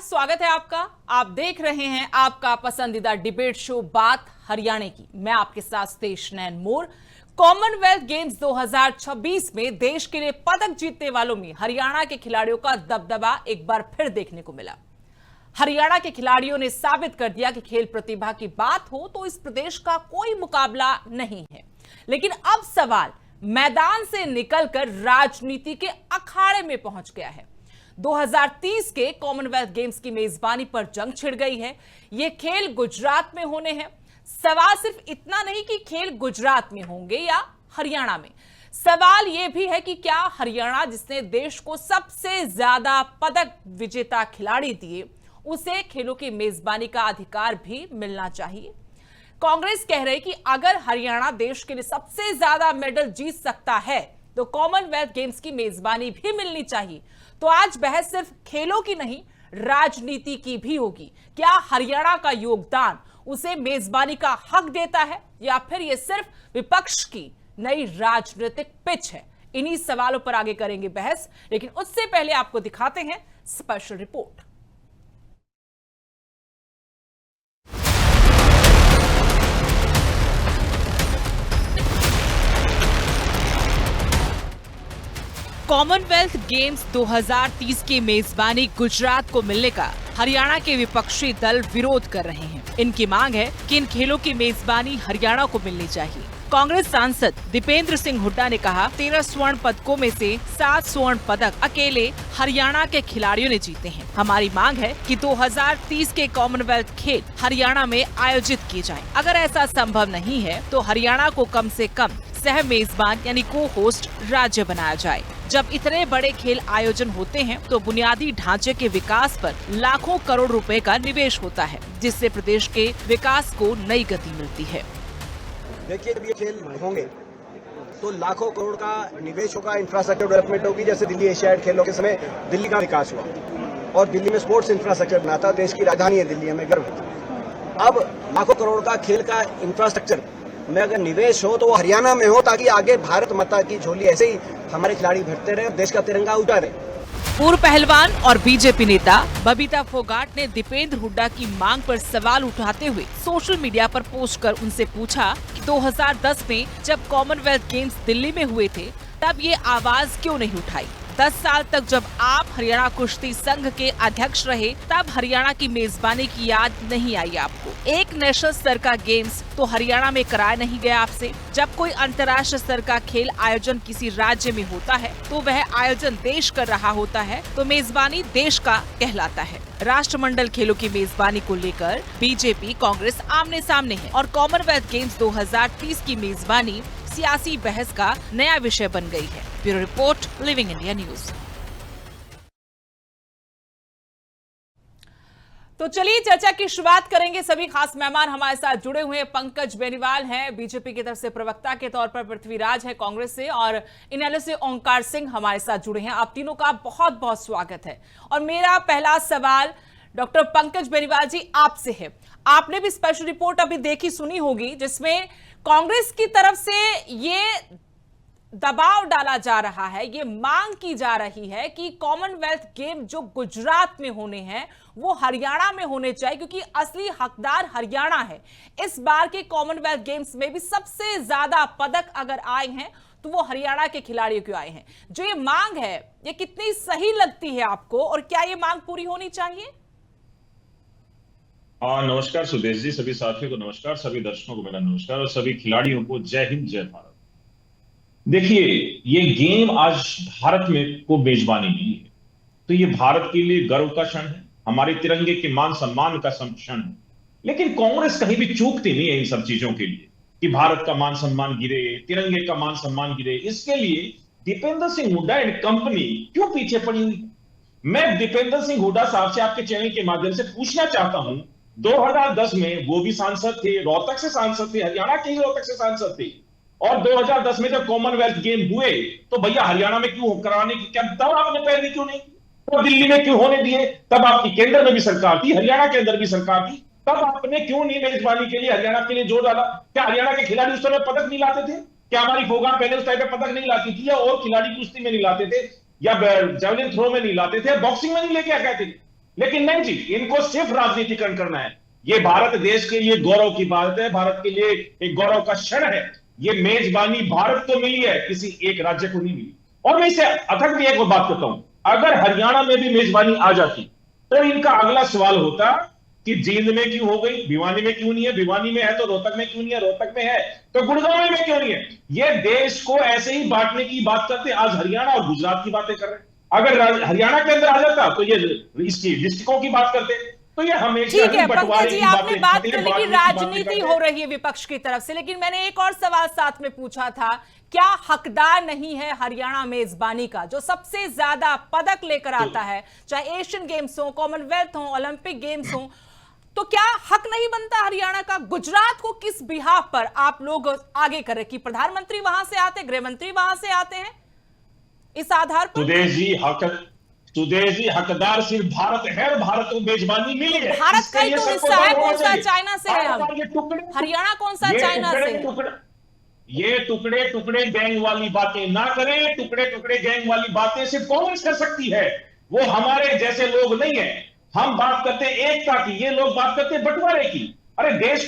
स्वागत है आपका। आप देख रहे हैं आपका पसंदीदा डिबेट शो बात हरियाणा की। मैं आपके साथ तेज नैन मोर। कॉमनवेल्थ गेम्स 2026 में देश के लिए पदक जीतने वालों में हरियाणा के खिलाड़ियों का दबदबा एक बार फिर देखने को मिला। हरियाणा के खिलाड़ियों ने साबित कर दिया कि खेल प्रतिभा की बात हो तो इस प्रदेश का कोई मुकाबला नहीं है। लेकिन अब सवाल मैदान से निकलकर राजनीति के अखाड़े में पहुंच गया है। 2030 के कॉमनवेल्थ गेम्स की मेजबानी पर जंग छिड़ गई है। ये खेल गुजरात में होने हैं। सवाल सिर्फ इतना नहीं कि खेल गुजरात में होंगे या हरियाणा में, सवाल यह भी है कि क्या हरियाणा, जिसने देश को सबसे ज्यादा पदक विजेता खिलाड़ी दिए, उसे खेलों की मेजबानी का अधिकार भी मिलना चाहिए। कांग्रेस कह रही कि अगर हरियाणा देश के लिए सबसे ज्यादा मेडल जीत सकता है तो कॉमनवेल्थ गेम्स की मेजबानी भी मिलनी चाहिए। तो आज बहस सिर्फ खेलों की नहीं, राजनीति की भी होगी। क्या हरियाणा का योगदान उसे मेजबानी का हक देता है या फिर यह सिर्फ विपक्ष की नई राजनीतिक पिच है? इन्हीं सवालों पर आगे करेंगे बहस, लेकिन उससे पहले आपको दिखाते हैं स्पेशल रिपोर्ट। कॉमनवेल्थ गेम्स 2030 की मेजबानी गुजरात को मिलने का हरियाणा के विपक्षी दल विरोध कर रहे हैं। इनकी मांग है कि इन खेलों की मेजबानी हरियाणा को मिलनी चाहिए। कांग्रेस सांसद दीपेंद्र सिंह हुड्डा ने कहा, 13 स्वर्ण पदकों में से 7 स्वर्ण पदक अकेले हरियाणा के खिलाड़ियों ने जीते हैं। हमारी मांग है कि 2030 के कॉमनवेल्थ खेल हरियाणा में आयोजित किए जाएं। अगर ऐसा संभव नहीं है तो हरियाणा को कम से कम सह मेजबान यानी को होस्ट राज्य बनाया जाए। जब इतने बड़े खेल आयोजन होते हैं तो बुनियादी ढांचे के विकास पर लाखों करोड़ रुपए का निवेश होता है, जिससे प्रदेश के विकास को नई गति मिलती है। देखिए, जब ये खेल होंगे तो लाखों करोड़ का निवेश होगा, इंफ्रास्ट्रक्चर डेवलपमेंट होगी। जैसे दिल्ली एशियाड खेलों के समय दिल्ली का विकास हुआ और दिल्ली में स्पोर्ट्स इंफ्रास्ट्रक्चर बना था। देश की राजधानी है दिल्ली, हमें गर्व है। अब लाखों करोड़ का खेल का इंफ्रास्ट्रक्चर में अगर निवेश हो तो वो हरियाणा में हो, ताकि आगे भारत माता की झोली ऐसे ही हमारे खिलाड़ी भरते रहे, देश का तिरंगा ऊंचा रहे। पूर्व पहलवान और बीजेपी नेता बबीता फोगाट ने दीपेंद्र हुड्डा की मांग पर सवाल उठाते हुए सोशल मीडिया पर पोस्ट कर उनसे पूछा कि 2010 में जब कॉमनवेल्थ गेम्स दिल्ली में हुए थे तब ये आवाज क्यों नहीं उठाई? 10 साल तक जब आप हरियाणा कुश्ती संघ के अध्यक्ष रहे तब हरियाणा की मेजबानी की याद नहीं आई आपको? एक नेशनल स्तर का गेम्स तो हरियाणा में कराया नहीं गया आपसे। जब कोई अंतर्राष्ट्रीय स्तर का खेल आयोजन किसी राज्य में होता है तो वह आयोजन देश कर रहा होता है तो मेजबानी देश का कहलाता है। राष्ट्रमंडल खेलों की मेजबानी को लेकर बीजेपी कांग्रेस आमने सामने है और कॉमनवेल्थ गेम्स 2030 की मेजबानी सियासी बहस का नया विषय बन गई है। Bureau report, living India news. तो चलिए चर्चा की शुरुआत करेंगे। सभी खास मेहमान हमारे साथ जुड़े हुए हैं। पंकज बेनीवाल हैं बीजेपी की तरफ से प्रवक्ता के तौर पर, पृथ्वीराज है कांग्रेस से, और इनेलो से ओंकार सिंह हमारे साथ जुड़े हैं। आप तीनों का बहुत बहुत स्वागत है। और मेरा पहला सवाल डॉक्टर पंकज बेनीवाल जी आपसे है। आपने भी स्पेशल रिपोर्ट अभी देखी सुनी होगी, जिसमें कांग्रेस की तरफ से ये दबाव डाला जा रहा है, ये मांग की जा रही है कि कॉमनवेल्थ गेम जो गुजरात में होने हैं वो हरियाणा में होने चाहिए, क्योंकि असली हकदार हरियाणा है। इस बार के कॉमनवेल्थ गेम्स में भी सबसे ज्यादा पदक अगर आए हैं तो वो हरियाणा के खिलाड़ियों के आए हैं। जो ये मांग है ये कितनी सही लगती है आपको, और क्या ये मांग पूरी होनी चाहिए? नमस्कार सुदेश जी, सभी साथियों को नमस्कार, सभी दर्शकों को मेरा नमस्कार और सभी खिलाड़ियों को जय हिंद जय भारत। देखिए, ये गेम आज भारत में को मेजबानी नहीं है तो ये भारत के लिए गर्व का क्षण है, हमारे तिरंगे के मान सम्मान का क्षण है। लेकिन कांग्रेस कहीं भी चूकती नहीं है इन सब चीजों के लिए कि भारत का मान सम्मान गिरे, तिरंगे का मान सम्मान गिरे। इसके लिए दीपेंद्र सिंह हुड्डा एंड कंपनी क्यों पीछे पड़ी हुई? मैं दीपेंद्र सिंह हुड्डा साहब से आपके चैनल के माध्यम से पूछना चाहता हूं, 2010 में वो भी सांसद थे, रोहतक से सांसद थे, हरियाणा के ही रोहतक से सांसद थे, और 2010 में जब कॉमनवेल्थ गेम हुए तो भैया हरियाणा में क्यों कराने की, क्या तब आपने पहले क्यों नहीं की? तो दिल्ली में क्यों होने दिए? तब आपकी केंद्र में भी सरकार थी, हरियाणा के अंदर भी सरकार थी, तब आपने क्यों नहीं मेजबानी के लिए हरियाणा के लिए जोर डाला? क्या हरियाणा के खिलाड़ी उस समय पदक नहीं लाते थे? क्या हमारी फोगाट पहले उस टाइम पे पदक नहीं लाती थी, या और खिलाड़ी कुश्ती में नहीं लाते थे, या जेवलिन थ्रो में नहीं लाते थे, बॉक्सिंग में नहीं लेके आ गए थे? लेकिन नहीं जी, इनको सिर्फ राजनीतिकरण करना है। ये भारत देश के लिए गौरव की बात है, भारत के लिए एक गौरव का क्षण है। ये मेजबानी भारत को मिली है, किसी एक राज्य को नहीं मिली। और मैं इसे अथक भी एक बात करता हूं, अगर हरियाणा में भी मेजबानी आ जाती तो इनका अगला सवाल होता कि जींद में क्यों हो गई, भिवानी में क्यों नहीं है, भिवानी में है तो रोहतक में क्यों नहीं है, रोहतक में है तो गुड़गांव में क्यों नहीं है। ये देश को ऐसे ही बांटने की बात करते, आज हरियाणा और गुजरात की बातें कर रहे हैं। अगर हरियाणा के अंदर आ जाता तो ये इसकी डिस्ट्रिक्टों की बात करते, तो ये हमेशा ठीक है ही पंकज बंटवारे जी, की आपने बातें बात करते, करने की बांटने राजनीति बातें हो रही है विपक्ष की तरफ से, लेकिन मैंने एक और सवाल साथ में पूछा था, क्या हकदार नहीं है हरियाणा मेजबानी का, जो सबसे ज्यादा पदक लेकर आता है, चाहे एशियन गेम्स हो, कॉमनवेल्थ हो, ओलंपिक गेम्स हो, तो क्या हक नहीं बनता हरियाणा का? गुजरात को किस बिहाफ पर आप लोग आगे करें कि प्रधानमंत्री वहां से आते, गृह मंत्री वहां से आते हैं, इस आधार पर? सुदेश जी हकदार सिर्फ भारत है, और भारत को मेजबानी मिली है। भारत का ही तो हिस्सा है, कौन सा चाइना से है हम? हरियाणा कौन सा चाइना से? ये टुकड़े टुकड़े गैंग वाली बातें ना करें, टुकड़े टुकड़े गैंग वाली बातें सिर्फ कांग्रेस कर सकती है, वो हमारे जैसे लोग नहीं है। हम बात करते हैं एकता की, ये लोग बात करते हैं बंटवारे की। अरे देश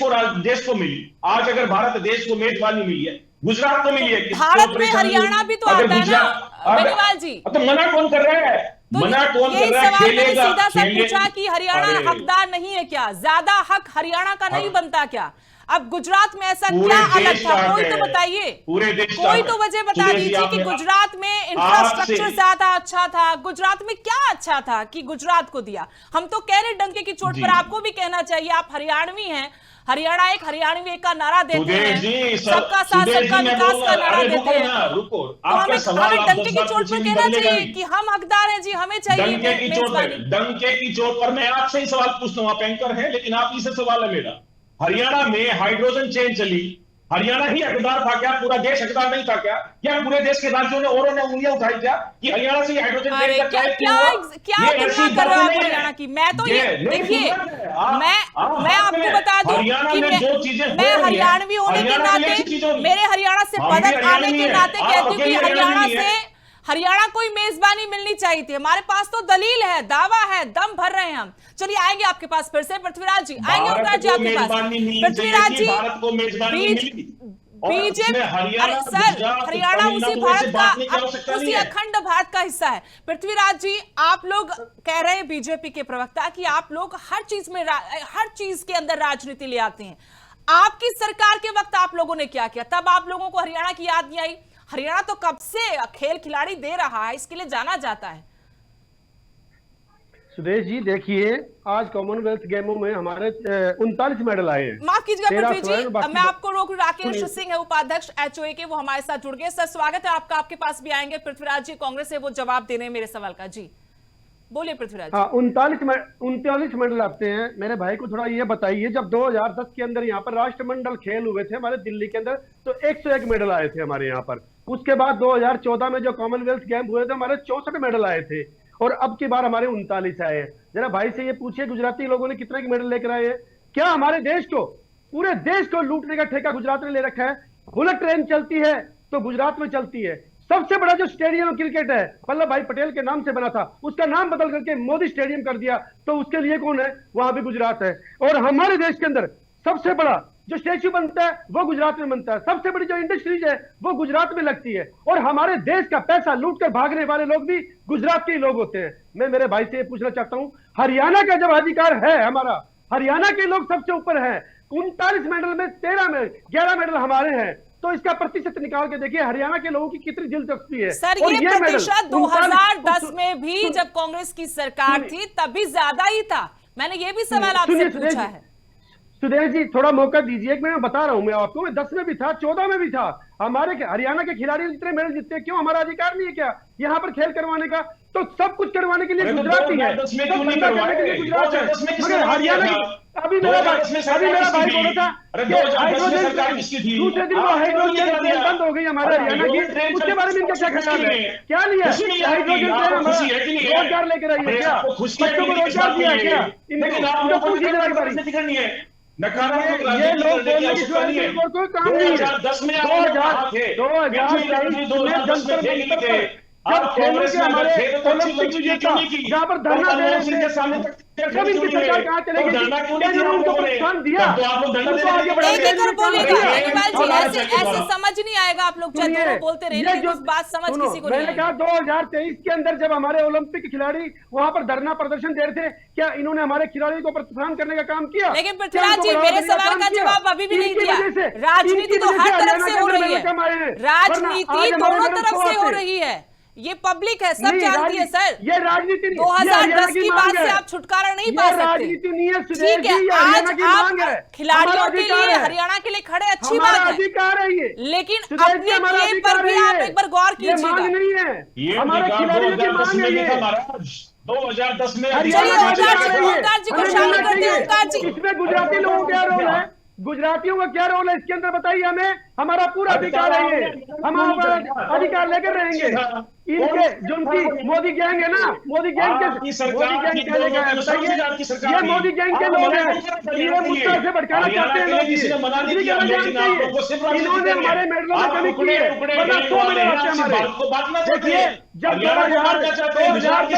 को मिली, आज अगर भारत देश को मेजबानी मिली है, गुजरात को मिली है, भारत में हरियाणा भी तो आता है ना बेनीवाल जी, तो मना कौन कर रहा है? तो मना कौन कर रहा है? सवाल मैंने खेलेगा, सीधा सा पूछा कि हरियाणा हकदार नहीं है क्या? ज्यादा हक हरियाणा का नहीं बनता क्या? अब गुजरात में ऐसा क्या अलग था, कोई तो बताइए, पूरे देश कोई तो वजह बता दीजिए कि गुजरात में इंफ्रास्ट्रक्चर ज्यादा अच्छा था, गुजरात में क्या अच्छा था कि गुजरात को दिया? हम तो कह रहे डंके की चोट पर, आपको भी कहना चाहिए, आप हरियाणवी हैं, हरियाणा एक हरियाणवी का नारा देते हैं, सबका साथ सबका विकास का नारा देते हैं, रुको, तो हमें डंके की चोट पर कहना चाहिए कि हम हकदार हैं जी, हमें चाहिए डंके की चोट पर मैं आपसे ही सवाल पूछता हूं, आप एंकर हैं लेकिन आप ही से सवाल है मेरा। हरियाणा में हाइड्रोजन चेन चली, हरियाणा ही हकदार था क्या? पूरा देश हकदार नहीं था क्या? क्या पूरे देश के राज्यों ने औरों ने उंगलियां उठाई क्या कि हरियाणा से हाइड्रोजन चेन का क्या तुलना कर रहे हो आप हरियाणा की? मैं तो ये देखिए, मैं आपको बता दूं कि मैं हरियाणवी होने के नाते, मेरे हरियाणा से पदक आने के नाते कहती हूँ कि हरियाणा कोई मेजबानी मिलनी चाहिए थी। हमारे पास तो दलील है, दावा है, दम भर रहे हैं हम। चलिए आएंगे आपके पास फिर से पृथ्वीराज जी, आएंगे ओंकार जी आपके पास। पृथ्वीराज जी, बीजेपी सर, हरियाणा उसी भारत का, उसी अखंड भारत का हिस्सा है। पृथ्वीराज जी, आप लोग कह रहे हैं बीजेपी के प्रवक्ता कि आप लोग हर चीज के अंदर राजनीति ले आते हैं। आपकी सरकार के वक्त आप लोगों ने क्या किया? तब आप लोगों को हरियाणा की याद नहीं आई? हरियाणा तो कब से खेल खिलाड़ी दे रहा है, इसके लिए जाना जाता है। सुदेश जी देखिए, आज कॉमनवेल्थ गेमों में हमारे 39 मेडल आए हैं। माफ कीजिएगा पृथ्वी जी, मैं आपको रोक, राकेश सिंह है उपाध्यक्ष एचओए के, वो हमारे साथ जुड़ गए। सर स्वागत है आपका, आपके पास भी आएंगे। पृथ्वीराज जी कांग्रेस से वो जवाब दे रहे हैं मेरे सवाल का। जी बोलिए पृथ्वीराज। हाँ, 39 मेडल आते हैं। मेरे भाई को थोड़ा ये बताइए, जब 2010 के अंदर यहाँ पर राष्ट्रमंडल खेल हुए थे हमारे दिल्ली के अंदर, तो 101 मेडल आए थे हमारे यहाँ पर। उसके बाद 2014 में जो कॉमनवेल्थ गेम हुए थे, हमारे 64 मेडल आए थे, और अब की बार हमारे 39 आए हैं। जरा भाई से ये पूछिए, गुजराती लोगों ने कितने मेडल लेकर आए हैं? क्या हमारे देश को, पूरे देश को लूटने का ठेका गुजरात ने ले रखा है? बुलेट ट्रेन चलती है तो गुजरात में चलती है। सबसे बड़ा जो स्टेडियम क्रिकेट है, वल्लभ भाई पटेल के नाम से बना था, उसका नाम बदल करके मोदी स्टेडियम कर दिया, तो उसके लिए कौन है? वहां भी गुजरात है। और हमारे देश के अंदर सबसे बड़ा जो स्टैच्यू बनता है वो गुजरात में बनता है, सबसे बड़ी जो इंडस्ट्रीज है वो गुजरात में लगती है, और हमारे देश का पैसा लूट कर भागने वाले लोग भी गुजरात के ही लोग होते हैं। मैं मेरे भाई से ये पूछना चाहता हूं, हरियाणा का जब अधिकार है हमारा, हरियाणा के लोग सबसे ऊपर हैं, 39 मेडल में 11 मेडल हमारे हैं, तो इसका प्रतिशत निकाल के देखिए हरियाणा के लोगों की कितनी दिलचस्पी है। सर ये प्रतिशत 2010 में भी जब कांग्रेस की सरकार थी तब भी ज्यादा ही था। मैंने ये भी सवाल आपसे पूछा है। सुदेश जी थोड़ा मौका दीजिए, मैं बता रहा हूं, मैं आपको, मैं 10 में भी था, 14 में भी था। हमारे हरियाणा के खिलाड़ी जितने मेडल जीतते हैं, क्यों हमारा अधिकार नहीं है क्या यहाँ पर खेल करवाने का? तो सब कुछ करवाने के लिए गुजरात ही है, गुजरात है, मगर हरियाणा की अभी मेरा भाई बोला था दूसरे दिन वो हाइड्रोजन ट्रेन बंद हो गई हमारे हरियाणा की, उसके बारे में इनका क्या ख्याल है? क्या लिया हाइड्रोजन ट्रेन हमारा रोजगार लेकर आई है क्या? बच्चों को रोजगार दिया क्या? इनको पूछिए जरा, ये लोग बोलने की कोई काम नहीं है। 2023 में जंतर मंतर पर जब खेलों कांग्रेस के में अगर हमारे थे तो अच्छी ओलंपिक मंच विजेता क्यों नहीं की? जहाँ पर धरना और दे रहे मनमोहन सिंह के थे, सामने जब इनकी सरकार कहाँ चलेगी? धरना क्यों नहीं क्या दिया उनको आप लोगों ने? प्रोत्साहन दिया? तब तो आप लोग धरना उनको देने आगे के बढ़ाने लिए एक एक और अरे बोलिएगा ये इकबाल जी, हमारा ऐसे चलेगा। ऐसे समझ नहीं आएगा। आप लोग चाहे सुनिए, दोनों बोलते रहे, ये लेकिन जो उस बात समझ सुनो, किसी को नहीं मैंने आएगी। कहा 2023 के अंदर जब हमारे ओलंपिक खिलाड़ी वहां पर धरना प्रदर्शन दे रहे थे, क्या इन्होंने हमारे खिलाड़ियों को प्रोत्साहन करने का काम किया? लेकिन क्या पृथ्वीराज उनको जी, बढ़ावा मेरे देने सवाल काम का किया? जवाब अभी भी नहीं इनकी दिया। वजह से, राजनीति इनकी तो वजह हर से तरफ हरियाणा से के हो अंदर रही मैडल कमाए हैं। है, वरना राजनीति आज हमारे दोनों मैडल तरफ क्यों से हो आते? रही है, ये पब्लिक है, सब नहीं, जानती है सर। ये राजनीति नहीं, ये 2010 हरियाणा की मांग बात से है। आप छुटकारा नहीं ये पा सकते। राजनीति नहीं है सुदेश ठीक है, जी, ये आज हरियाणा की मांग है। आप खिलाड़ियों हमारा के अधिकार लिए, है। हरियाणा के लिए खड़े, अच्छी हमारा बात है, अधिकार है ये। लेकिन सुदेश जी, अपने हमारा क्लेम पर अधिकार भी है आप ये। एक बार गौर ये मांग कीजिएगा। नहीं है, ये हमारे अधिकार खिलाड़ियों की 2010 मांग में है भी ये। था महाराज, 2010 में हरियाणा चलिए का ओंकार अधिकार जी, है ये। ओंकार जी को हमें शामिल मिलना करते हैं। चाहिए। ओंकार जी, इसमें गुजराती लोगों का क्या रोल है? गुजरातियों का क्या रोल है इसके अंदर बताइए हमें। हमारा पूरा अधिकार है ये, हम अधिकार लेकर रहेंगे। इनके जो उनकी मोदी गैंग है ना, मोदी गैंग के मोदी गैंग कहने का है, बताइए ये मोदी गैंग के लोग हैं, ये मुद्दा से भटकाना चाहते हैं लोग। इन्होंने हमारे मेडलों में कमी की है, वरना 100 मेडल आते हैं हमारे। देखिए, जब 2010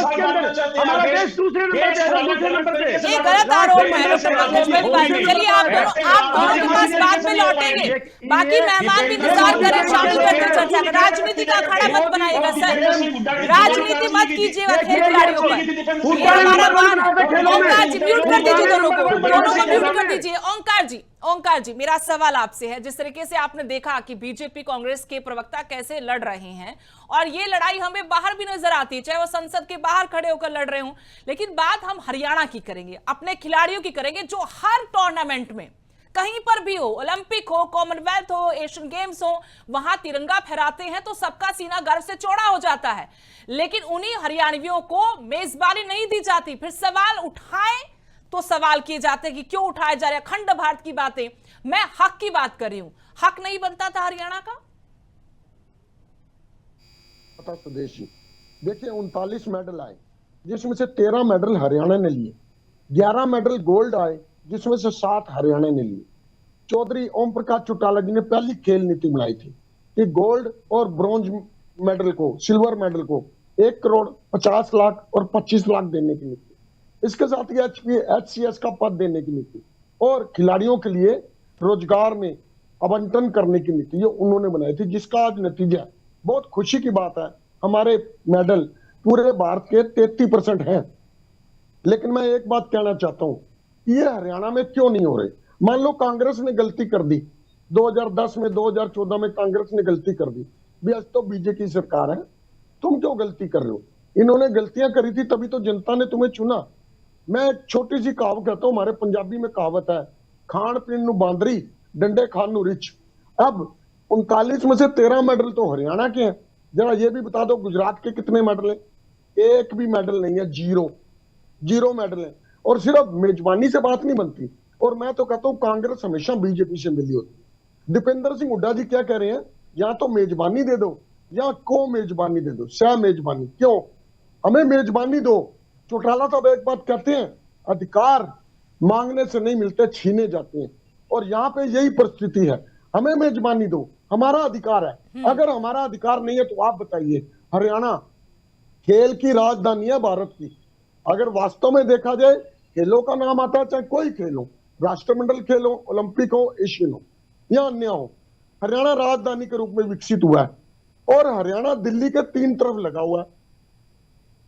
के अंदर हमारा देश दूसरे नंबर पे, ये गलत आरोप है डॉक्टर मंगेश, पहली बात है। चलिए आप दोनों के पास बाद में लौटेंगे, बाकी मेहमान भी इंतजार करें, शामिल करते चर्चा में। राजनीति का अखाड़ा मत बनाइएगा सर, राजनीति मत कीजिएगा खेल खिलाड़ियों पर, ये हमारा मान है। ओंकार जी म्यूट कर दीजिए, दोनों को म्यूट कर दीजिए। ओंकार जी, मेरा सवाल आपसे है, जिस तरीके से आपने देखा कि बीजेपी कांग्रेस के प्रवक्ता कैसे लड़ रहे हैं, और ये लड़ाई हमें बाहर भी नजर आती है, चाहे वो संसद के बाहर खड़े होकर लड़ रहे हों, लेकिन बात हम हरियाणा की करेंगे, अपने खिलाड़ियों की करेंगे, जो हर टूर्नामेंट में कहीं पर भी हो, ओलंपिक हो, कॉमनवेल्थ हो, एशियन गेम्स हो, वहां तिरंगा फहराते हैं तो सबका सीना गर्व से चौड़ा हो जाता है, लेकिन उन्हीं हरियाणवियों को मेजबानी नहीं दी जाती। फिर सवाल उठाएं तो सवाल किए जाते हैं कि क्यों उठाए जा रहे हैं अखंड भारत की बातें। मैं हक की बात कर रही हूं, हक नहीं बनता था हरियाणा का? स्वदेश जी, देखिए 39 मेडल आए, जिसमें से 13 मेडल हरियाणा ने लिए, 11 मेडल गोल्ड आए, जिसमें से 7 हरियाणा ने लिए। चौधरी ओम प्रकाश चौटाला जी ने पहली खेल नीति बनाई थी कि गोल्ड और ब्रॉन्ज मेडल को, सिल्वर मेडल को 1 करोड़ 50 लाख और 25 लाख देने की नीति, इसके साथ ही HCS का पद देने की नीति और खिलाड़ियों के लिए रोजगार में आवंटन करने की नीति ये उन्होंने बनाई थी, जिसका आज नतीजा बहुत खुशी की बात है, हमारे मेडल पूरे भारत के 33% हैं। लेकिन मैं एक बात कहना चाहता हूं, ये हरियाणा में क्यों नहीं हो रहे? मान लो कांग्रेस ने गलती कर दी 2010 में, 2014 में कांग्रेस ने गलती कर दी, भी आज तो बीजेपी की सरकार है, तुम क्यों गलती कर रहे हो? इन्होंने गलतियां करी थी तभी तो जनता ने तुम्हें चुना। मैं एक छोटी सी कहावत कहता हूं, हमारे पंजाबी में कहावत है, खान पीन नु बांदरी डंडे खान नु रिच। अब 39 में से 13 मेडल तो हरियाणा के हैं। जरा ये भी बता दो गुजरात के कितने मेडल हैं? एक भी मेडल नहीं है, जीरो मेडल है। और सिर्फ मेजबानी से बात नहीं बनती, और मैं तो कहता हूं कांग्रेस हमेशा बीजेपी से मिली होती। दीपेंद्र सिंह हुड्डा जी क्या कह रहे हैं, या तो मेजबानी दे दो या को मेजबानी दे दो, सह मेजबानी क्यों, हमें मेजबानी दो। चौटाला साहब एक बात कहते हैं, अधिकार मांगने से नहीं मिलते, छीने जाते हैं, और यहाँ पे यही परिस्थिति है, हमें मेजबानी दो, हमारा अधिकार है। अगर हमारा अधिकार नहीं है तो आप बताइए, हरियाणा खेल की राजधानी है भारत की, अगर वास्तव में देखा जाए खेलों का नाम आता है, चाहे कोई खेल हो, राष्ट्रमंडल खेल हो, ओलंपिक हो, एशियन हो या अन्य हो, हरियाणा राजधानी के रूप में विकसित हुआ है, और हरियाणा दिल्ली के 3 तरफ लगा हुआ है।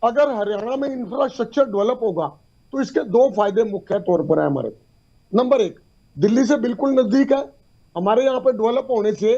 अगर हरियाणा में इंफ्रास्ट्रक्चर डेवलप होगा तो इसके 2 फायदे मुख्य तौर पर है हमारे। नंबर 1, दिल्ली से बिल्कुल नजदीक है, हमारे यहाँ पे डेवलप होने से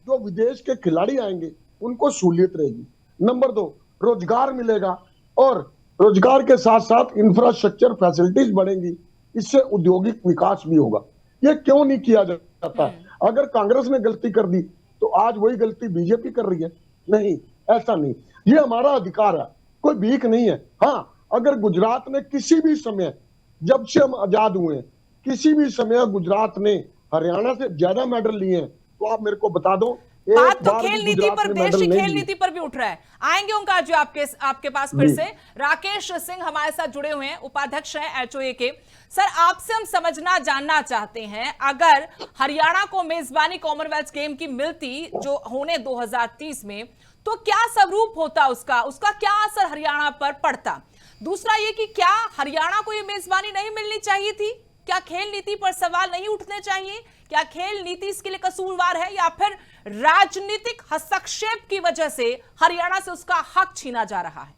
जो विदेश के खिलाड़ी आएंगे उनको सहूलियत रहेगी। नंबर 2, रोजगार मिलेगा, और रोजगार के साथ साथ इंफ्रास्ट्रक्चर फैसिलिटीज बढ़ेंगी, इससे औद्योगिक विकास भी होगा। ये क्यों नहीं किया जाता? अगर कांग्रेस ने गलती कर दी तो आज वही गलती बीजेपी कर रही है? नहीं, ऐसा नहीं, ये हमारा अधिकार है, कोई भीख नहीं है। हाँ, अगर गुजरात ने किसी भी समय, जब से हम आजाद हुए हैं, किसी भी समय गुजरात ने हरियाणा से ज्यादा मेडल लिए हैं, तो आप मेरे को बता दो। बात तो खेल नीति पर, देश की खेल नीति पर भी उठ रहा है। आएंगे ओंकार जी आपके पास फिर से। राकेश सिंह हमारे साथ जुड़े हुए हैं, उपाध्यक्ष हैं HOA के। सर, आपसे हम समझना जानना चाहते हैं, अगर हरियाणा को मेजबानी कॉमनवेल्थ गेम की मिलती जो होने 2030 में, तो क्या स्वरूप होता उसका, उसका क्या असर हरियाणा पर पड़ता? दूसरा ये कि क्या हरियाणा को ये मेजबानी नहीं मिलनी चाहिए थी? क्या खेल नीति पर सवाल नहीं उठने चाहिए? क्या खेल नीति इसके लिए कसूरवार है, या फिर राजनीतिक हस्तक्षेप की वजह से हरियाणा से उसका हक छीना जा रहा है?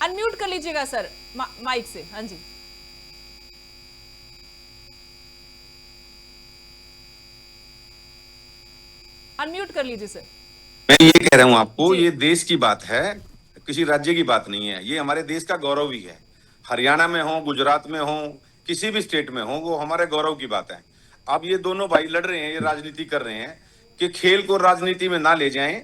अनम्यूट कर लीजिएगा सर माइक से। हाँ जी, अनम्यूट कर लीजिए सर। मैं ये कह रहा हूं आपको, ये देश की बात है, किसी राज्य की बात नहीं है। ये हमारे देश का गौरव ही है। हरियाणा में हो, गुजरात में हो, किसी भी स्टेट में हो, वो हमारे गौरव की बात है। अब ये दोनों भाई लड़ रहे हैं, ये राजनीति कर रहे हैं कि खेल को राजनीति में ना ले जाएं,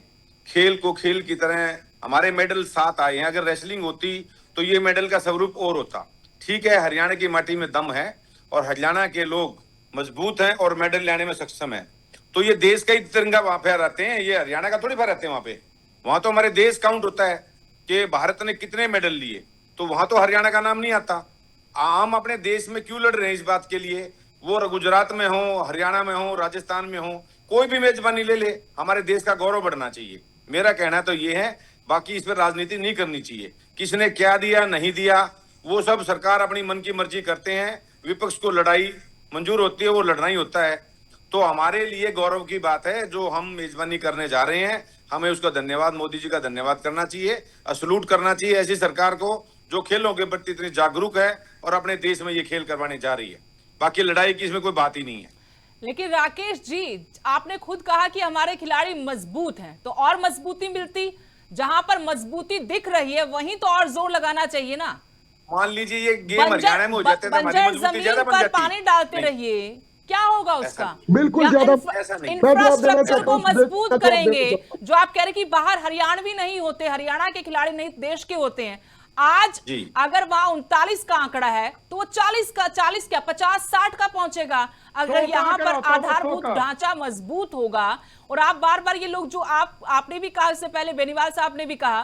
खेल को खेल की तरह। हमारे मेडल 7 आए हैं, अगर रेसलिंग होती तो ये मेडल का स्वरूप और होता। ठीक है, हरियाणा की माटी में दम है और हरियाणा के लोग मजबूत हैं और मेडल लाने में सक्षम है, तो ये देश का ही तिरंगा वहां फहराते हैं, ये हरियाणा का थोड़ी फहराते हैं। वहां तो हमारे देश काउंट होता है कि भारत ने कितने मेडल लिए, तो वहां तो हरियाणा का नाम नहीं आता। हम अपने देश में क्यों लड़ रहे हैं इस बात के लिए? वो गुजरात में हो, हरियाणा में हो, राजस्थान में हो, कोई भी मेजबानी ले ले, हमारे देश का गौरव बढ़ना चाहिए। मेरा कहना तो ये है, बाकी इस पर राजनीति नहीं करनी चाहिए। किसने क्या दिया नहीं दिया, वो सब सरकार अपनी मन की मर्जी करते हैं। विपक्ष को लड़ाई मंजूर होती है, वो लड़ना ही होता है। तो हमारे लिए गौरव की बात है जो हम मेजबानी करने जा रहे हैं। हमें उसका धन्यवाद, मोदी जी का धन्यवाद करना चाहिए, सलूट करना चाहिए ऐसी सरकार को जो खेलों के प्रति इतनी जागरूक है और अपने देश में ये खेल करवाने जा रही है। बाकी लड़ाई की इसमें कोई बात ही नहीं है। लेकिन राकेश जी, आपने खुद कहा कि हमारे खिलाड़ी मजबूत हैं, तो और मजबूती मिलती। जहां पर मजबूती दिख रही है वहीं तो और जोर लगाना चाहिए ना। मान लीजिए ये गेम हरियाणा में हो जाते थे, हमारी मजबूती ज्यादा बन जाती। पानी डालते रहिए, क्या होगा उसका? बिल्कुल ज्यादा इंफ्रास्ट्रक्चर को मजबूत करेंगे। जो आप कह रहे कि बाहर हरियाणवी नहीं होते, हरियाणा के खिलाड़ी नहीं देश के होते हैं। आज अगर वहां 39 का आंकड़ा है तो वो 40 क्या 50-60 का पहुंचेगा। अगर यहाँ पर आधारभूत ढांचा मजबूत होगा। और आप बार बार ये लोग जो आपने भी कहा, इससे पहले बेनीवाल साहब ने भी कहा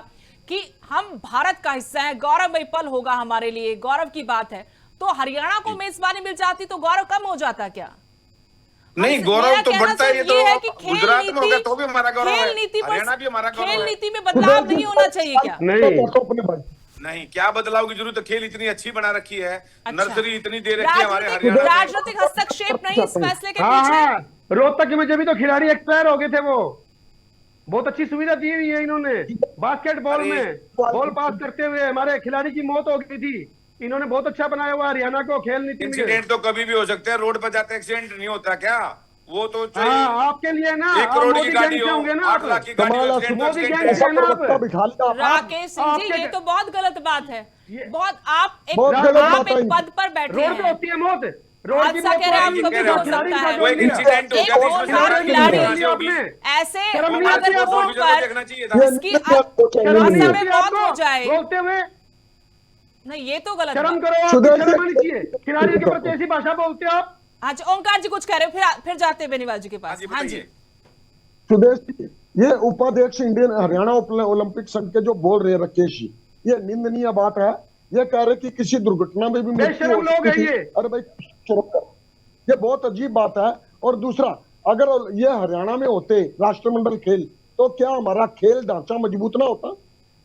कि हम भारत का हिस्सा है, गौरवमयी पल होगा हमारे लिए, गौरव की बात है। तो हरियाणा को मेजबानी मिल जाती तो गौरव कम हो जाता क्या? नहीं, गौरव तो बढ़ता है। ये तो गुजरात में होगा तो भी हमारा गौरव है, हरियाणा भी हमारा गौरव है। खेल नीति में बदलाव नहीं होना चाहिए क्या? नहीं, क्या बदलाव की जरूरत है? खेल इतनी अच्छी बना रखी है, नर्सरी इतनी दे रखी है हमारे हरियाणा। राजनीतिक हस्तक्षेप नहीं इस फैसले के पीछे। रोहतक में जब भी तो खिलाड़ी एक्सपायर हो गए थे, वो बहुत अच्छी सुविधा दी हुई है इन्होंने। बास्केटबॉल में बॉल पास करते हुए हमारे खिलाड़ी की मौत हो गई थी, इन्होंने बहुत अच्छा बनाया हुआ हरियाणा को खेल नीति में। इंसिडेंट तो कभी भी हो सकते हैं, रोड पर जाते एक्सीडेंट नहीं होता क्या? वो तो आपके लिए ना 1 करोड़ की गाड़ी होंगे ना, 8 लाख की गाड़ी हो, राकेश सिंह जी, ये तो बहुत गलत बात है। बहुत आप एक पद पर बैठे हैं, रोड पे होती है मौत, हादसा कह रहे हैं, आप कभी हो सकता है। वो एक इंसिडेंट हो गया, ऐसे अगर रोड पर उसकी हादसा में मौत हो जाए, बोलते हुए नहीं, ये तो गलत। शर्म करो, शर्म आनी चाहिए। खिलाड़ियों के प्रति ऐसी भाषा बोलते हो आप। अच्छा, ओंकार जी कुछ कह रहे हो, फिर जाते हैं बेनीवाल जी के पास। हाँ जी सुदेश जी, ये उपाध्यक्ष इंडियन हरियाणा ओलंपिक संघ के जो बोल रहे राकेश जी, ये निंदनीय बात है। ये कह रहे कि किसी दुर्घटना में भी मृत्यु हो सकती है। अरे भाई, ये बहुत अजीब बात है। और दूसरा, अगर ये हरियाणा में होते राष्ट्रमंडल खेल, तो क्या हमारा खेल ढांचा मजबूत ना होता?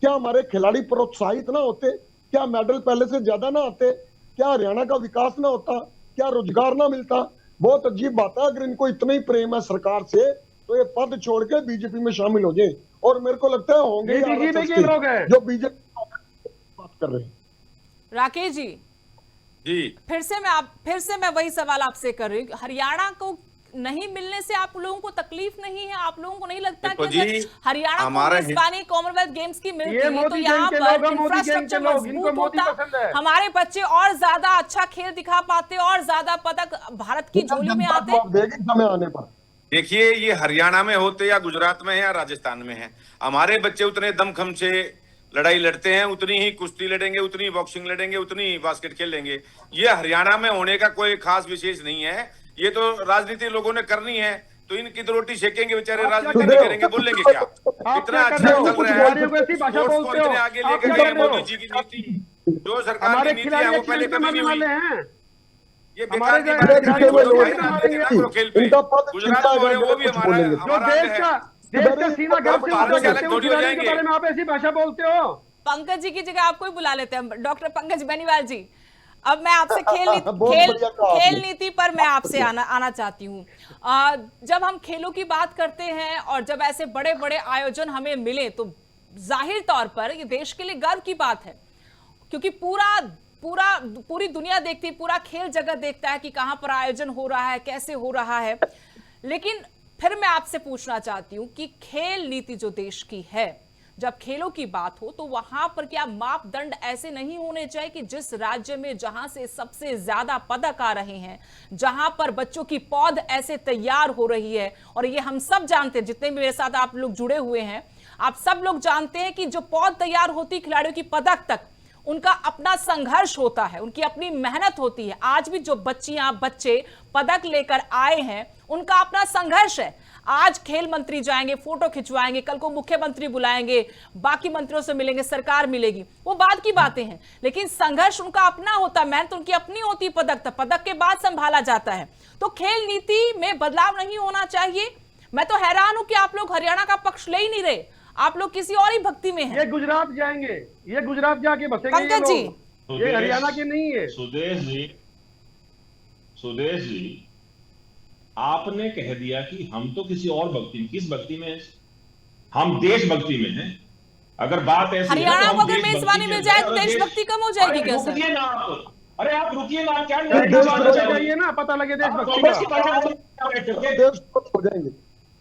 क्या हमारे खिलाड़ी प्रोत्साहित ना होते? क्या मेडल पहले से ज्यादा ना आते? क्या हरियाणा का विकास ना होता? क्या रोजगार ना मिलता? बहुत अजीब बात है। अगर इनको इतना ही प्रेम है सरकार से, तो ये पद छोड़ के बीजेपी में शामिल हो जाए। और मेरे को लगता है होंगे जो बीजेपी बात कर रहे हैं। राकेश जी, फिर से मैं वही सवाल आपसे कर रही हूँ। हरियाणा को नहीं मिलने से आप लोगों को तकलीफ नहीं है? आप लोगों को नहीं लगता कि हरियाणा को मेजबानी कॉमनवेल्थ गेम्स की मिलती है तो यहाँ पर इंफ्रास्ट्रक्चर मजबूत होता, हमारे बच्चे और ज्यादा अच्छा खेल दिखा पाते और ज्यादा पदक भारत की झोली में आते? देखिए, ये हरियाणा में होते या गुजरात में है या राजस्थान में है, हमारे बच्चे उतने दमखम से लड़ाई लड़ते हैं, उतनी ही कुश्ती लड़ेंगे, उतनी ही बॉक्सिंग लड़ेंगे, उतनी ही बास्केट खेल लेंगे। ये हरियाणा में होने का कोई खास विशेष नहीं है। ये तो राजनीति लोगों ने करनी है, तो इनकी तो रोटी सेकेंगे बेचारे, राजनीति नहीं करेंगे, बोलेंगे क्या? इतना अच्छा चल रहा है, स्पोर्ट्स को इतने आगे लेकर गए मोदी जी की नीति, जो सरकार की नीति है वो पहले कभी नहीं हुई। ये हमारे बेकार की जो बात खिलाड़ी है, वो जो लोग भाई कहाँ नाम देंगे? लेके ना करो खेल पे। इनका पद गुजरात चिंता में हो रहे है, वो भी कुछ हमारा बोलेंगे। जो हमारा देश है। का सीना गर्व से भारत ऊंचा से करते अलग हैं, उन थोड़ी हो खिलाड़ियों के जाएंगे। बारे में आप ऐसी भाषा बोलते हो। पंकज जी की जगह आपको ही बुला लेते हैं, डॉक्टर पंकज बेनीवाल जी। अब मैं आपसे बहुत बढ़िया कहा खेल आपने। नीति पर मैं आपसे आना चाहती हूँ। जब हम खेलों की बात करते हैं और जब ऐसे बड़े बड़े आयोजन हमें मिले तो जाहिर तौर पर ये देश के लिए गर्व की बात है, क्योंकि पूरी दुनिया देखती है, पूरा खेल जगत देखता है कि कहां पर आयोजन हो रहा है, कैसे हो रहा है। लेकिन फिर मैं आपसे पूछना चाहती हूं कि खेल नीति जो देश की है, जब खेलों की बात हो तो वहां पर क्या मापदंड ऐसे नहीं होने चाहिए कि जिस राज्य में जहां से सबसे ज्यादा पदक आ रहे हैं, जहां पर बच्चों की पौध ऐसे तैयार हो रही है, और ये हम सब जानते हैं, जितने भी मेरे साथ आप लोग जुड़े हुए हैं, आप सब लोग जानते हैं कि जो पौध तैयार होती खिलाड़ियों की पदक तक, उनका अपना संघर्ष होता है, उनकी अपनी मेहनत होती है। आज भी जो बच्चियां बच्चे पदक लेकर आए हैं उनका अपना संघर्ष है। आज खेल मंत्री जाएंगे, फोटो खिंचवाएंगे, कल को मुख्यमंत्री बुलाएंगे, बाकी मंत्रियों से मिलेंगे, सरकार मिलेगी, वो बाद की बातें हैं, लेकिन संघर्ष उनका अपना होता है, मेहनत उनकी अपनी होती है। पदक के बाद संभाला जाता है। तो खेल नीति में बदलाव नहीं होना चाहिए? मैं तो हैरान हूं कि आप लोग हरियाणा का पक्ष ले ही नहीं रहे, आप लोग किसी और ही भक्ति में हैं। ये गुजरात जाएंगे, ये गुजरात जाके बसेंगे ये पंकज जी, लोग। ये हरियाणा के नहीं है। सुदेश जी, आपने कह दिया कि हम तो किसी और भक्ति में, किस भक्ति में है? हम देशभक्ति में हैं। अगर बात ऐसी हरियाणा है तो को हम अगर देशभक्ति मेजबानी के मिल जाए तो अंदर देशभक्ति कम हो जाएगी क्या सर? रुकिए ना आप, अरे आप रुकिए ना, क्या चाहिए ना, पता लगे देशभक्ति का। देश हो जाएंगे।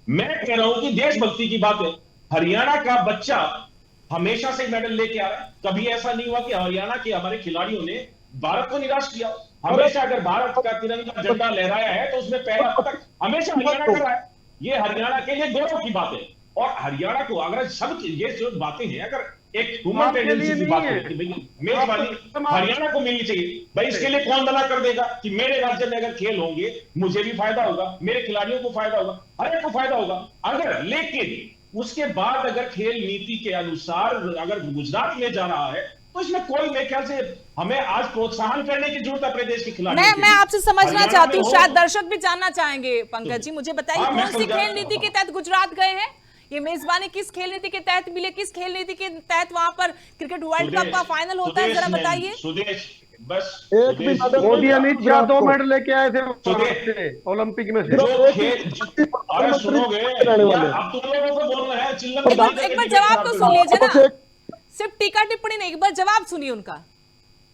मैं कह रहा हूं कि देशभक्ति की बात है। हरियाणा का बच्चा हमेशा से मेडल लेके आ रहा है, कभी ऐसा नहीं हुआ कि हरियाणा के हमारे खिलाड़ियों ने भारत को निराश किया। हमेशा अगर भारत का तिरंगा झंडा लहराया है तो उसमें पहला पदक हमेशा हरियाणा कर रहा है। ये हरियाणा के लिए गौरव की बात है। और हरियाणा को अगर सब ये जो बातें हैं, अगर एक ह्यूमन टेंडेंसी की बात है कि भाई मेजबानी हरियाणा को मिलनी चाहिए, भाई इसके लिए कौन मना कर देगा कि मेरे राज्य में अगर खेल होंगे मुझे भी फायदा होगा, मेरे खिलाड़ियों को फायदा होगा, हर एक को फायदा होगा। अगर लेकिन उसके बाद अगर खेल नीति के अनुसार अगर गुजरात में जा रहा है तो इसमें कोई, मेरे ख्याल से हमें आज प्रोत्साहन करने की जरूरत है अपने देश के खिलाड़ियों मैं आपसे समझना हरियाणा चाहती में हूँ, हो। शायद दर्शक भी जानना चाहेंगे। पंकज जी, मुझे बताइए हाँ, मैं कौन सी समझा खेल रहा नीति हूँ। के तहत गुजरात गए हैं? ये मेजबानी किस खेल नीति के तहत मिले? किस खेल नीति के तहत वहां पर क्रिकेट वर्ल्ड कप का फाइनल होता है? जरा बताइए। सुदेश, बस एक भी मेडल मोदी अमित शाह 2 मेडल लेके आए थे सुदेश, ओलंपिक में से। जो खेल, अरे सुनोगे यार, अब तुम लोगों को बोलना है चिल्लम एक बार जवाब तो सुन लीजिए ना, सिर्फ टीका टिप्पणी नहीं, एक बार जवाब सुनिए उनका।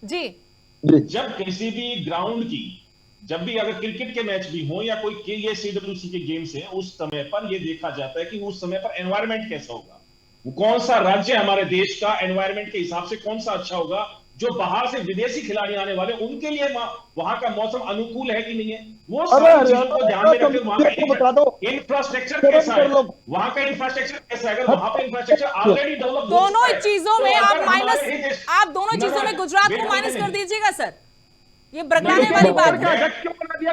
जी, जब किसी भी ग्राउंड की, जब भी अगर क्रिकेट के मैच भी हो या कोई ये CWC के गेम्स हैं, उस समय पर ये देखा जाता है कि उस समय पर एनवायरनमेंट कैसा होगा, वो कौन सा राज्य हमारे देश का एनवायरनमेंट के हिसाब से कौन सा अच्छा होगा, जो बाहर से विदेशी खिलाड़ी आने वाले उनके लिए वहां का मौसम अनुकूल है कि नहीं है, वो सारी चीजों को ध्यान में रखकर वहां का इंफ्रास्ट्रक्चर कैसा है, वहां का इंफ्रास्ट्रक्चर कैसा है। अगर वहां पे इंफ्रास्ट्रक्चर ऑलरेडी डेवलप, दोनों चीजों में आप दोनों चीजों में गुजरात को माइनस कर दीजिएगा सर, ये बरगलाने वाली बात है।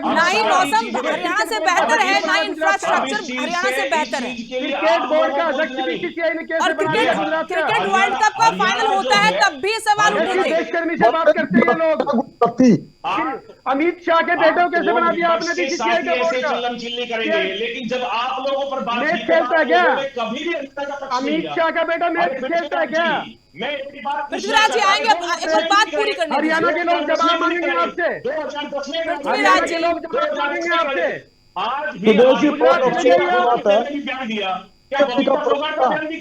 ना ही मौसम हरियाणा से बेहतर है, ना इंफ्रास्ट्रक्चर हरियाणा से बेहतर है। क्रिकेट बोर्ड का अध्यक्ष बीसीसीआई ने कैसे और बना दिया गुजरात का? क्रिकेट वर्ल्ड कप का फाइनल होता है तब भी सवाल उठेंगे। देशकर्मी से बात करते हैं लोग। अमित शाह के बेटे को कैसे बना दिया आपने बीसीसीआई का बोर्ड का? चिल्लम चिल्ली करेंगे, लेकिन जब आप लोगों पर बात मैच खेलता है क्या? कभी भी अमित शाह का बेटा मैच खेलता है क्या? पृथ्वीराज जी आएंगे, एक बार बात पूरी करनी हरियाणा के लोग जवाब मांगेंगे आपसे। 2010 में पृथ्वीराज जी, लोग जवाब मांगेंगे आपसे। आज भी बयान दिया, क्या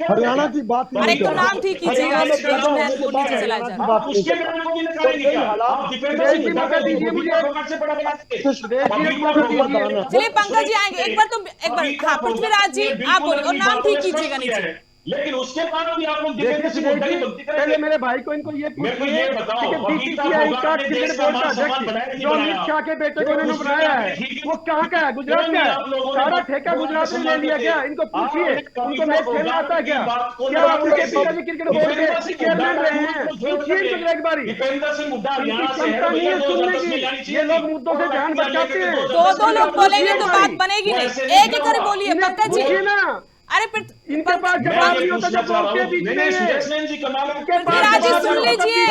हरियाणा की बात अरे तो नाम ठीक कीजिएगा, नीचे चला जाए। उसके बयान को भी नकारेंगे क्या? आप दीपेंद्र सिंह हुड्डा के से बड़ा बना चलिए पंकज जी आएंगे, एक बार हाँ पृथ्वीराज जी आप बोलिए और नाम ठीक कीजिएगा नीचे। लेकिन उसके बाद भी आप लोग दीपेंद्र सिंह हुड्डा की भक्ति पहले करेंगे। मेरे भाई को इनको ये मेरे को पूछिए ये बताओ, कि बीसीसीआई का क्रिकेट बोर्ड का अध्यक्ष जो अमित शाह के बेटे को इन्होंने बनाया है वो कहाँ का है? गुजरात का है? सारा ठेका गुजरात ने ले लिया क्या? इनको पूछिए, उनको मैच खेलना आता है क्या? क्या आपके पिताजी क्रिकेट बोर्ड के चेयरमैन रहे हैं? पूछिए इनको एक बारी। दीपेंद्र सिंह हुड्डा हरियाणा से क्षमता नहीं है सुनने की, ये लोग मुद्दों से ध्यान भटकाते हैं। दो लोग बोलेंगे तो बात बनेगी नहीं, एक एक कर बोलिए पंकज जी। पूछिए ना, अरे फिर इनके पास जवाब नहीं होता जब बोलते बीच में है। पृथ्वीराज जी सुन लीजिए,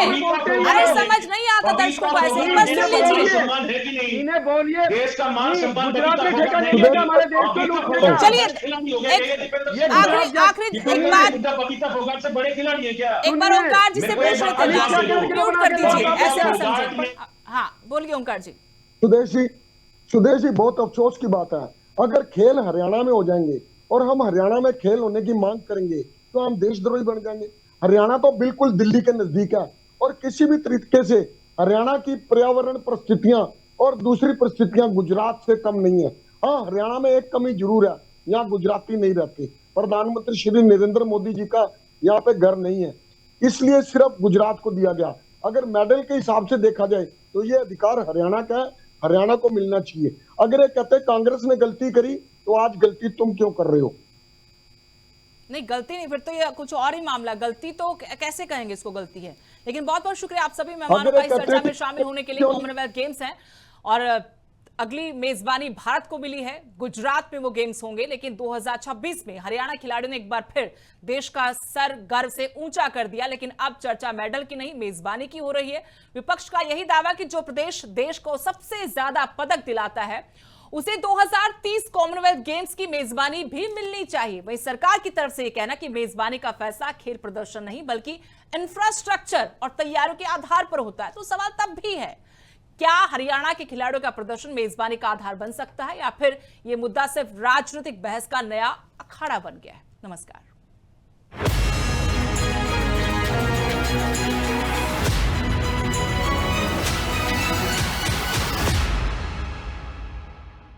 अरे समझ नहीं आता दर्शकों को ऐसे? एक बार सुन लीजिए। सम्मान है कि नहीं? इन्हें बोलिए, देश का मान सम्मान गुजरात में बबीता ठेका फोगाट नहीं देगा हमारे देश को बबीता लूट फोगाट लेगा। चलिए, बड़े खिलाड़ी हो गए, एक- ये दीपेंद्र ये फोगाट- आखिरी एक बात, बबीता फोगाट से बड़े खिलाड़ी है क्या? एक बार ओंकार जी से मेरे को पूछ एक लेते बात हैं, बता दो। म्यूट कर दीजिए, बबीता ऐसे नहीं फोगाट समझे। में- हाँ बोलिए ओंकार जी। सुदेश जी बहुत अफसोस की बात है, अगर खेल हरियाणा में हो जाएंगे और हम हरियाणा में खेल होने की मांग करेंगे तो हम देशद्रोही बन जाएंगे। हरियाणा तो बिल्कुल दिल्ली के नजदीक है और किसी भी तरीके से हरियाणा की पर्यावरण परिस्थितियां और दूसरी परिस्थितियां गुजरात से कम नहीं है। हाँ, हरियाणा में एक कमी जरूर है, यहाँ गुजराती नहीं रहते। प्रधानमंत्री श्री नरेंद्र मोदी जी का यहाँ पे घर नहीं है, इसलिए सिर्फ गुजरात को दिया गया। अगर मेडल के हिसाब से देखा जाए तो ये अधिकार हरियाणा का है, हरियाणा को मिलना चाहिए। अगर ये कहते कांग्रेस ने गलती करी तो आज गलती तुम क्यों कर रहे हो? नहीं गलती नहीं, फिर तो ये कुछ और ही मामला। गलती तो कैसे कहेंगे इसको गलती है। लेकिन बहुत बहुत शुक्रिया आप सभी मेहमानों का इस चर्चा में शामिल होने के लिए। कॉमनवेल्थ गेम्स हैं और अगली मेजबानी भारत को मिली है। गुजरात में वो गेम्स होंगे, लेकिन 2026 में हरियाणा खिलाड़ियों ने एक बार फिर देश का सर गर्व से ऊंचा कर दिया। लेकिन अब चर्चा मेडल की नहीं, मेजबानी की हो रही है। विपक्ष का यही दावा कि जो प्रदेश देश को सबसे ज्यादा पदक दिलाता है उसे 2030 कॉमनवेल्थ गेम्स की मेजबानी भी मिलनी चाहिए। वहीं सरकार की तरफ से यह कहना कि मेजबानी का फैसला खेल प्रदर्शन नहीं बल्कि इंफ्रास्ट्रक्चर और तैयारियों के आधार पर होता है। तो सवाल तब भी है, क्या हरियाणा के खिलाड़ियों का प्रदर्शन मेजबानी का आधार बन सकता है या फिर यह मुद्दा सिर्फ राजनीतिक बहस का नया अखाड़ा बन गया है? नमस्कार।